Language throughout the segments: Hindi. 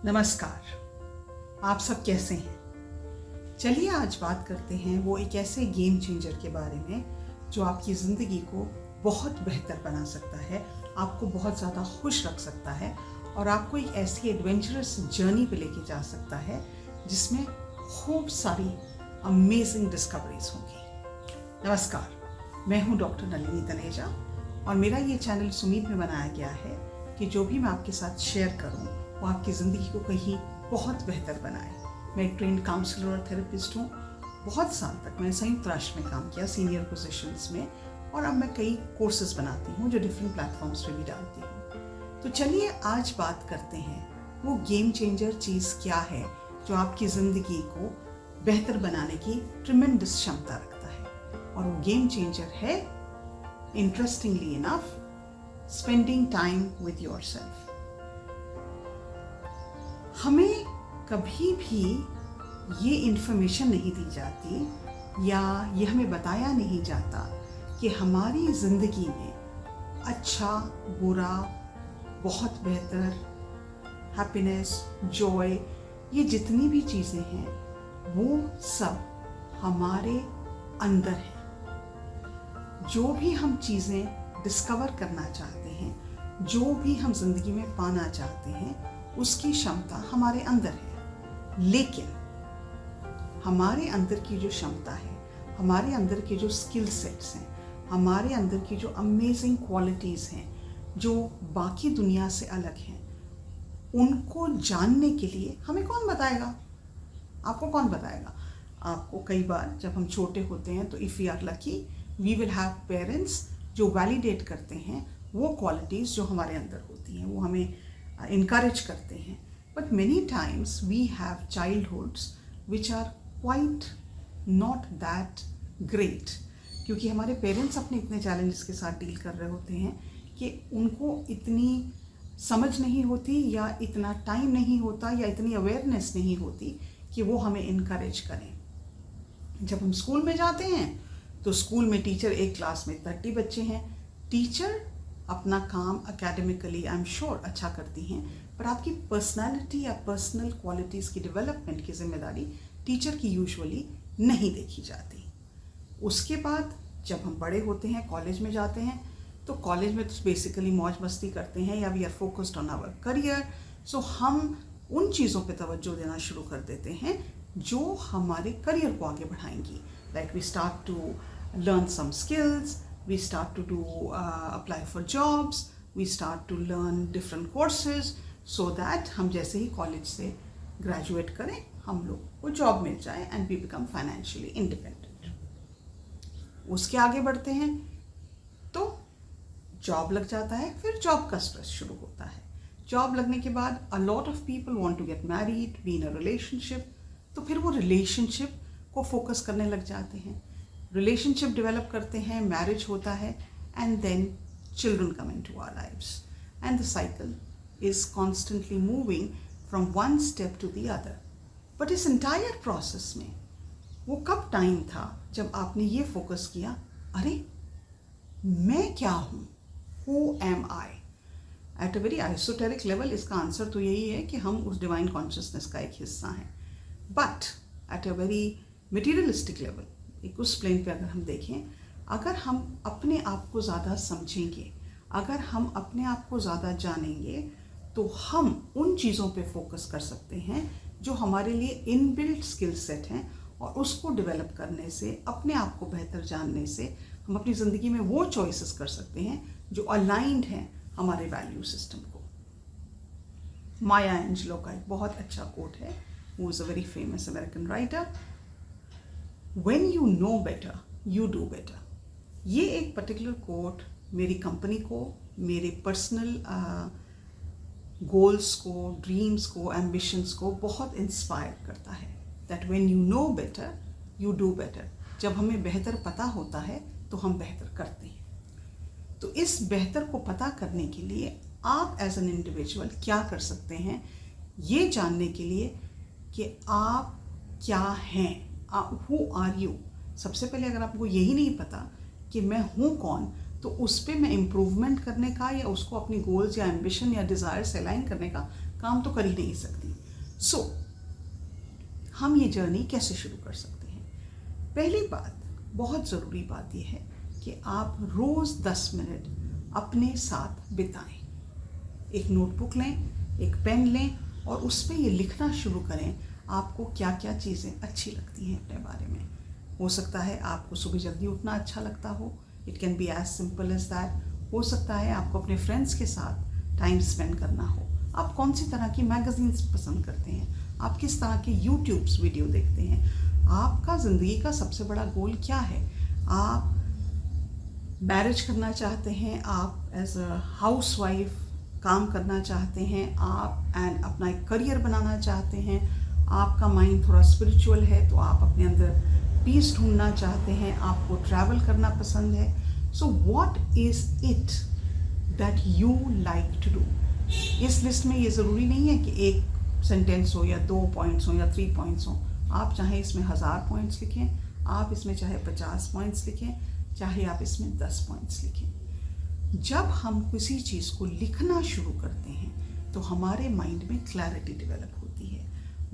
नमस्कार, आप सब कैसे हैं? चलिए आज बात करते हैं वो एक ऐसे गेम चेंजर के बारे में जो आपकी ज़िंदगी को बहुत बेहतर बना सकता है, आपको बहुत ज़्यादा खुश रख सकता है और आपको एक ऐसी एडवेंचरस जर्नी पे लेके जा सकता है जिसमें खूब सारी अमेजिंग डिस्कवरीज होंगी। नमस्कार, मैं हूँ डॉक्टर नलिनी तनेजा और मेरा ये चैनल सुमीत में बनाया गया है कि जो भी मैं आपके साथ शेयर करूँ वो आपकी ज़िंदगी को कहीं बहुत बेहतर बनाए। मैं एक ट्रेंड काउंसलर और थेरेपिस्ट हूँ। बहुत साल तक मैंने संयुक्त राष्ट्र में काम किया, सीनियर पोजीशंस में, और अब मैं कई कोर्सेज बनाती हूँ जो डिफरेंट प्लेटफॉर्म्स पे भी डालती हूँ। तो चलिए आज बात करते हैं वो गेम चेंजर चीज़ क्या है जो आपकी ज़िंदगी को बेहतर बनाने की ट्रिमेंडस क्षमता रखता है। और वो गेम चेंजर है, interestingly enough, spending time with yourself. हमें कभी भी ये इन्फॉर्मेशन नहीं दी जाती या ये हमें बताया नहीं जाता कि हमारी ज़िंदगी में अच्छा, बुरा, बहुत बेहतर, हैप्पीनेस, जॉय, ये जितनी भी चीज़ें हैं वो सब हमारे अंदर हैं। जो भी हम चीज़ें डिस्कवर करना चाहते हैं, जो भी हम ज़िंदगी में पाना चाहते हैं, उसकी क्षमता हमारे अंदर है। लेकिन हमारे अंदर की जो क्षमता है, हमारे अंदर के जो स्किल सेट्स हैं, हमारे अंदर की जो अमेजिंग क्वालिटीज़ हैं जो बाकी दुनिया से अलग हैं, उनको जानने के लिए हमें कौन बताएगा? आपको कौन बताएगा? आपको कई बार जब हम छोटे होते हैं तो if we are lucky we will have parents जो वैलिडेट करते हैं वो क्वालिटीज़ जो हमारे अंदर होती हैं, वो हमें encourage करते हैं। But many times we have childhoods which are quite not that great, क्योंकि हमारे पेरेंट्स अपने इतने चैलेंजेस के साथ डील कर रहे होते हैं कि उनको इतनी समझ नहीं होती या इतना टाइम नहीं होता या इतनी अवेयरनेस नहीं होती कि वो हमें इनकरेज करें। जब हम स्कूल में जाते हैं तो स्कूल में टीचर, एक क्लास में 30 बच्चे हैं, टीचर अपना काम एकेडमिकली आई एम श्योर अच्छा करती हैं, पर आपकी पर्सनालिटी या पर्सनल क्वालिटीज़ की डेवलपमेंट की जिम्मेदारी टीचर की यूजुअली नहीं देखी जाती। उसके बाद जब हम बड़े होते हैं, कॉलेज में जाते हैं, तो कॉलेज में तो बेसिकली मौज मस्ती करते हैं या we are focused on our career. So हम उन चीज़ों पे तवज्जो देना शुरू कर देते हैं जो हमारे करियर को आगे बढ़ाएंगी। Like we start to learn some skills, we start to do apply for jobs, we start to learn different courses so that हम जैसे ही कॉलेज से ग्रेजुएट करें हम लोग को जॉब मिल जाए and we become financially independent। उसके आगे बढ़ते हैं तो जॉब लग जाता है, फिर जॉब का स्ट्रेस शुरू होता है। जॉब लगने के बाद a lot of people want to get married, be in a relationship, तो फिर वो रिलेशनशिप को फोकस करने लग जाते हैं, रिलेशनशिप डेवलप करते हैं, मैरिज होता है, and then children come into our lives and the cycle is constantly moving from one step to the other. But इस एंटायर प्रोसेस में वो कब टाइम था जब आपने ये फोकस किया, अरे मैं क्या हूँ, who am I? At a very esoteric level इसका आंसर तो यही है कि हम उस डिवाइन कॉन्शियसनेस का एक हिस्सा हैं। But at a very materialistic level, एक उस प्लेन पे अगर हम देखें, अगर हम अपने आप को ज़्यादा समझेंगे, अगर हम अपने आप को ज़्यादा जानेंगे, तो हम उन चीज़ों पे फोकस कर सकते हैं जो हमारे लिए इनबिल्ट स्किल सेट हैं, और उसको डेवलप करने से, अपने आप को बेहतर जानने से हम अपनी ज़िंदगी में वो चॉइसेस कर सकते हैं जो अलाइंड हैं हमारे वैल्यू सिस्टम को। माया एंजेलो का एक बहुत अच्छा कोट है, वो is a very famous American writer, When you know better, you do better। ये एक पर्टिकुलर कोट मेरी कंपनी को, मेरे पर्सनल गोल्स को, ड्रीम्स को, एम्बिशंस को बहुत इंस्पायर करता है। That when you know better, you do better। जब हमें बेहतर पता होता है तो हम बेहतर करते हैं। तो इस बेहतर को पता करने के लिए आप एज एन इंडिविजुअल क्या कर सकते हैं, ये जानने के लिए कि आप क्या हैं, हु आर यू। सबसे पहले अगर आपको यही नहीं पता कि मैं हूँ कौन, तो उस पर मैं इम्प्रूवमेंट करने का या उसको अपनी गोल्स या एम्बिशन या डिज़ायर से अलाइन करने का काम तो कर ही नहीं सकती। सो हम ये जर्नी कैसे शुरू कर सकते हैं? पहली बात, बहुत ज़रूरी बात यह है कि आप रोज़ 10 मिनट अपने साथ बिताएं। एक नोटबुक लें, एक पेन लें और उस पर ये लिखना शुरू करें आपको क्या क्या चीज़ें अच्छी लगती हैं अपने बारे में। हो सकता है आपको सुबह जल्दी उठना अच्छा लगता हो, it can be as simple as that. हो सकता है आपको अपने फ्रेंड्स के साथ टाइम स्पेंड करना हो। आप कौन सी तरह की मैगजीन्स पसंद करते हैं, आप किस तरह के यूट्यूब्स वीडियो देखते हैं, आपका ज़िंदगी का सबसे बड़ा गोल क्या है। आप मैरिज करना चाहते हैं, आप एज अ हाउस वाइफ काम करना चाहते हैं, आप एंड अपना एक करियर बनाना चाहते हैं, आपका माइंड थोड़ा स्पिरिचुअल है तो आप अपने अंदर पीस ढूंढना चाहते हैं, आपको ट्रैवल करना पसंद है। So what is it that you like to do? इस लिस्ट में ये ज़रूरी नहीं है कि एक सेंटेंस हो या 2 पॉइंट्स हो या 3 पॉइंट्स हो। आप चाहे इसमें 1000 पॉइंट्स लिखें, आप इसमें चाहे 50 पॉइंट्स लिखें, चाहे आप इसमें 10 पॉइंट्स लिखें। जब हम किसी चीज़ को लिखना शुरू करते हैं तो हमारे माइंड में क्लैरिटी डेवलप होती है।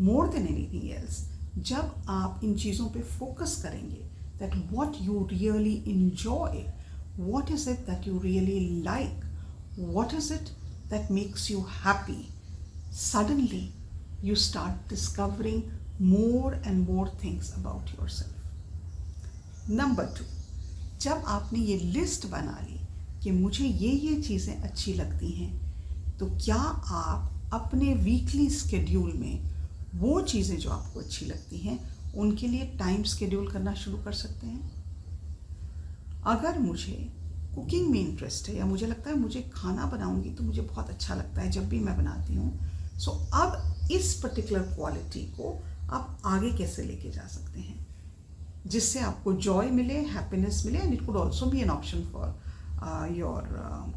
मोर देन एनीथिंग एल्स, जब आप इन चीज़ों पे फोकस करेंगे that what you really enjoy, what is it that you really like, what is it that makes you happy, suddenly you start discovering more and more things about yourself. Number 2, जब आपने ये लिस्ट बना ली कि मुझे ये चीज़ें अच्छी लगती हैं, तो क्या आप अपने वीकली स्केड्यूल में वो चीज़ें जो आपको अच्छी लगती हैं उनके लिए टाइम स्केड्यूल करना शुरू कर सकते हैं? अगर मुझे कुकिंग में इंटरेस्ट है या मुझे लगता है मुझे खाना बनाऊंगी तो मुझे बहुत अच्छा लगता है जब भी मैं बनाती हूँ, सो अब इस पर्टिकुलर क्वालिटी को आप आगे कैसे लेके जा सकते हैं जिससे आपको जॉय मिले, हैप्पीनेस मिले, and it could also be an option for your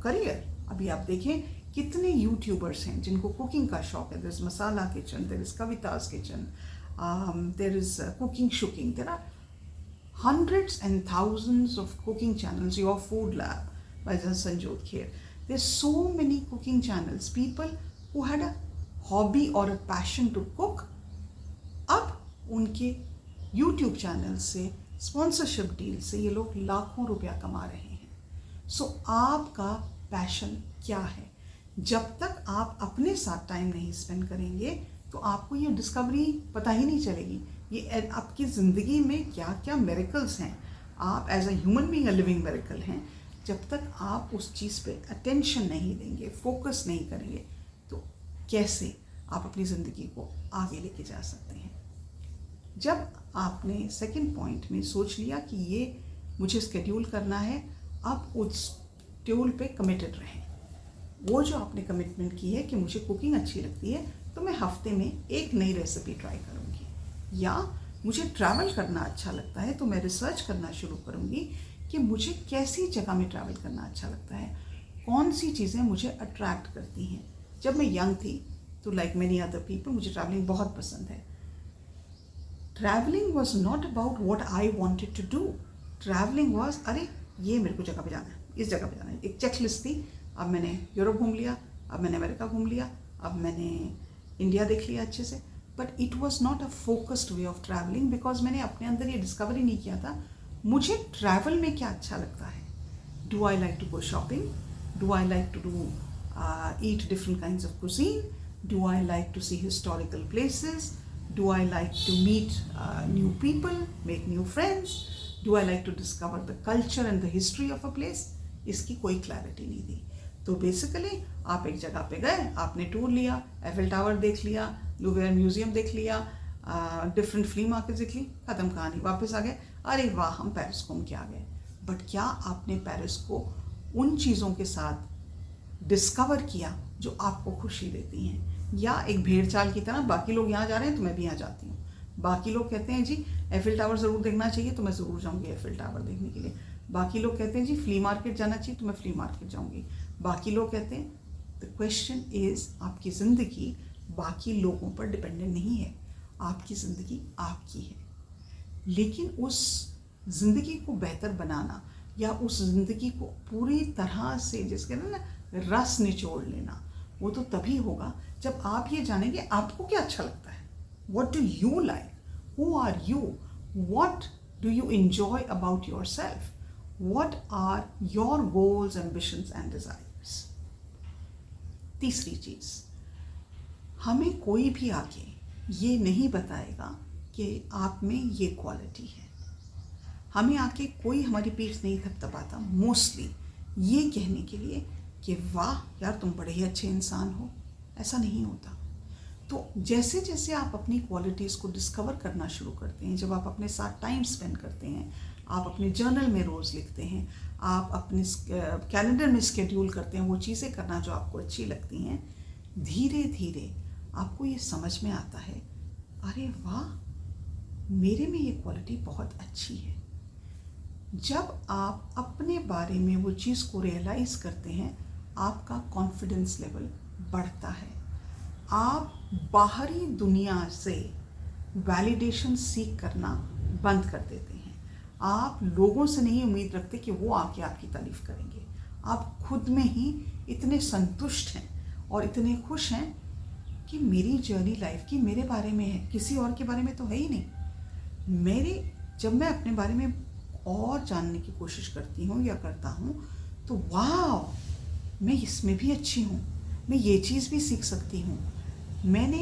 career. अभी आप देखें कितने यूट्यूबर्स हैं जिनको कुकिंग का शौक है। There is Masala kitchen, there is Kavita's kitchen, there is cooking shooking, there are hundreds and thousands of cooking channels. Your Food Lab by Sanjot Kher. There's so many cooking channels. People who had a hobby or a passion to cook, अब उनके YouTube चैनल से, स्पॉन्सरशिप डील से ये लोग लाखों रुपया कमा रहे हैं। सो आपका पैशन क्या है? जब तक आप अपने साथ टाइम नहीं स्पेंड करेंगे तो आपको ये डिस्कवरी पता ही नहीं चलेगी ये आपकी ज़िंदगी में क्या क्या मिरेकल्स हैं। आप as a human being a living miracle हैं। जब तक आप उस चीज़ पे अटेंशन नहीं देंगे, फोकस नहीं करेंगे, तो कैसे आप अपनी ज़िंदगी को आगे लेके जा सकते हैं? जब आपने सेकंड पॉइंट में सोच लिया कि ये मुझे स्केड्यूल करना है, अब उस शेड्यूल पे कमिटेड रहें। वो जो आपने कमिटमेंट की है कि मुझे कुकिंग अच्छी लगती है तो मैं हफ्ते में एक नई रेसिपी ट्राई करूँगी, या मुझे ट्रैवल करना अच्छा लगता है तो मैं रिसर्च करना शुरू करूँगी कि मुझे कैसी जगह में ट्रैवल करना अच्छा लगता है, कौन सी चीज़ें मुझे अट्रैक्ट करती हैं। जब मैं यंग थी तो लाइक मेनी अदर पीपल मुझे ट्रैवलिंग बहुत पसंद है। Travelling was not about what I wanted to do. Travelling was अरे ये मेरे को जगह पे जाना है, इस जगह पे जाना है, एक चेकलिस्ट थी। अब मैंने यूरोप घूम लिया, अब मैंने अमेरिका घूम लिया, अब मैंने इंडिया देख लिया अच्छे से। But it was not a focused way of travelling because मैंने अपने अंदर ये डिस्कवरी नहीं किया था मुझे ट्रैवल में क्या अच्छा लगता है। Do I like to go shopping? Do I like to do eat different kinds of cuisine? Do I like to see historical places? Do I like to meet new people, make new friends? Do I like to discover the culture and the history of a place? इसकी कोई क्लैरिटी नहीं थी। तो बेसिकली आप एक जगह पे गए, आपने टूर लिया, एफिल टावर देख लिया, लुवियर म्यूजियम देख लिया, डिफरेंट फ्ली मार्केट देख ली, ख़त्म कहानी, वापस आ गए, अरे वाह हम पेरिस घूम के आ गए। बट क्या आपने पेरिस को उन चीज़ों के साथ डिस्कवर किया जो आपको खुशी देती हैं? या एक भेड़ चाल की तरह बाकी लोग यहाँ जा रहे हैं तो मैं भी यहाँ जाती हूँ, बाकी लोग कहते हैं जी एफिल टावर ज़रूर देखना चाहिए तो मैं ज़रूर जाऊँगी एफिल टावर देखने के लिए, बाकी लोग कहते हैं जी फ्ली मार्केट जाना चाहिए तो मैं फ्ली मार्केट जाऊँगी, बाकी लोग कहते हैं। द क्वेश्चन इज़ आपकी ज़िंदगी बाकी लोगों पर डिपेंडेंट नहीं है, आपकी ज़िंदगी आपकी है। लेकिन उस ज़िंदगी को बेहतर बनाना या उस ज़िंदगी को पूरी तरह से जिसके ना रस निचोड़ लेना, वो तो तभी होगा जब आप ये जानेंगे आपको क्या अच्छा लगता है. What do you like? Who are you? What do you enjoy about yourself? What are your goals, ambitions and desires? तीसरी चीज़, हमें कोई भी आके ये नहीं बताएगा कि आप में ये क्वालिटी है. हमें आके कोई हमारी पीठ नहीं थपथपाता मोस्टली ये कहने के लिए कि वाह यार तुम बड़े ही अच्छे इंसान हो. ऐसा नहीं होता. तो जैसे जैसे आप अपनी क्वालिटीज़ को डिस्कवर करना शुरू करते हैं, जब आप अपने साथ टाइम स्पेंड करते हैं, आप अपने जर्नल में रोज़ लिखते हैं, आप अपने कैलेंडर में स्केड्यूल करते हैं वो चीज़ें करना जो आपको अच्छी लगती हैं, धीरे धीरे आपको ये समझ में आता है अरे वाह मेरे में ये क्वालिटी बहुत अच्छी है. जब आप अपने बारे में वो चीज़ को रियलाइज़ करते हैं आपका कॉन्फिडेंस लेवल बढ़ता है. आप बाहरी दुनिया से वैलिडेशन सीख करना बंद कर देते हैं. आप लोगों से नहीं उम्मीद रखते कि वो आके आपकी तारीफ़ करेंगे. आप खुद में ही इतने संतुष्ट हैं और इतने खुश हैं कि मेरी जर्नी लाइफ की मेरे बारे में है, किसी और के बारे में तो है ही नहीं. जब मैं अपने बारे में और जानने की कोशिश करती हूँ या करता हूँ तो वाह मैं इसमें भी अच्छी हूँ, मैं ये चीज़ भी सीख सकती हूँ. मैंने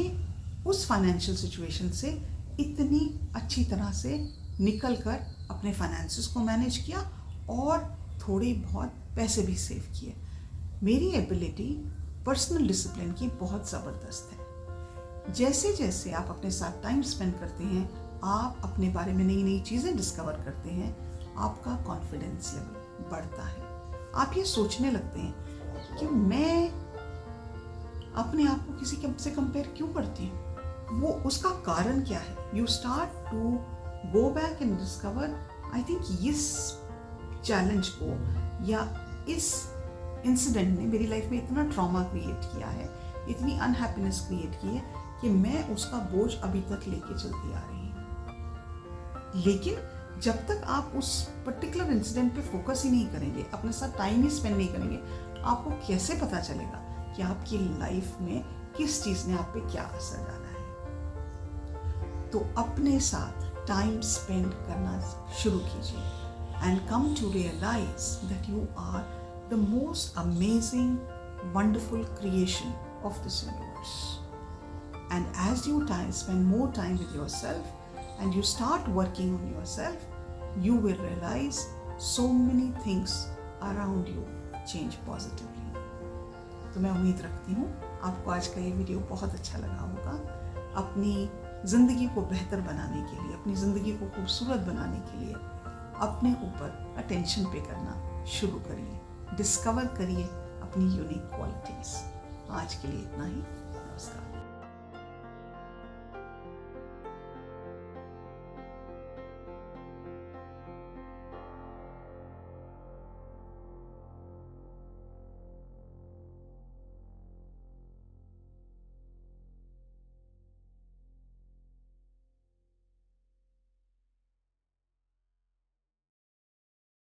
उस फाइनेंशियल सिचुएशन से इतनी अच्छी तरह से निकल कर अपने फाइनेंसेस को मैनेज किया और थोड़े बहुत पैसे भी सेव किए. मेरी एबिलिटी पर्सनल डिसिप्लिन की बहुत ज़बरदस्त है. जैसे जैसे आप अपने साथ टाइम स्पेंड करते हैं, आप अपने बारे में नई नई चीज़ें डिस्कवर करते हैं, आपका कॉन्फिडेंस लेवल बढ़ता है. आप ये सोचने लगते हैं कि मैं अपने आप को किसी से कंपेयर क्यों करती हूँ, वो उसका कारण क्या है. You start to go back and discover. I think इस चैलेंज को या इस इंसिडेंट ने मेरी लाइफ में इतना ट्रॉमा क्रिएट किया है, इतनी अनहैप्पीनेस क्रिएट की है कि मैं उसका बोझ अभी तक लेके चलती आ रही हूँ. लेकिन जब तक आप उस पर्टिकुलर इंसिडेंट पे फोकस ही नहीं करेंगे, अपने साथ टाइम ही स्पेंड नहीं करेंगे, आपको कैसे पता चलेगा कि आपकी लाइफ में किस चीज़ ने आप पे क्या असर डाला है. तो अपने साथ टाइम स्पेंड करना शुरू कीजिए and come to realise that you are the most amazing wonderful creation of this universe. And as you spend more time with yourself and you start working on yourself, you will realize so many things around you change positively. तो मैं उम्मीद रखती हूँ आपको आज का ये वीडियो बहुत अच्छा लगा होगा. अपनी ज़िंदगी को बेहतर बनाने के लिए, अपनी ज़िंदगी को खूबसूरत बनाने के लिए अपने ऊपर अटेंशन पे करना शुरू करिए. डिस्कवर करिए अपनी यूनिक क्वालिटीज़. आज के लिए इतना ही.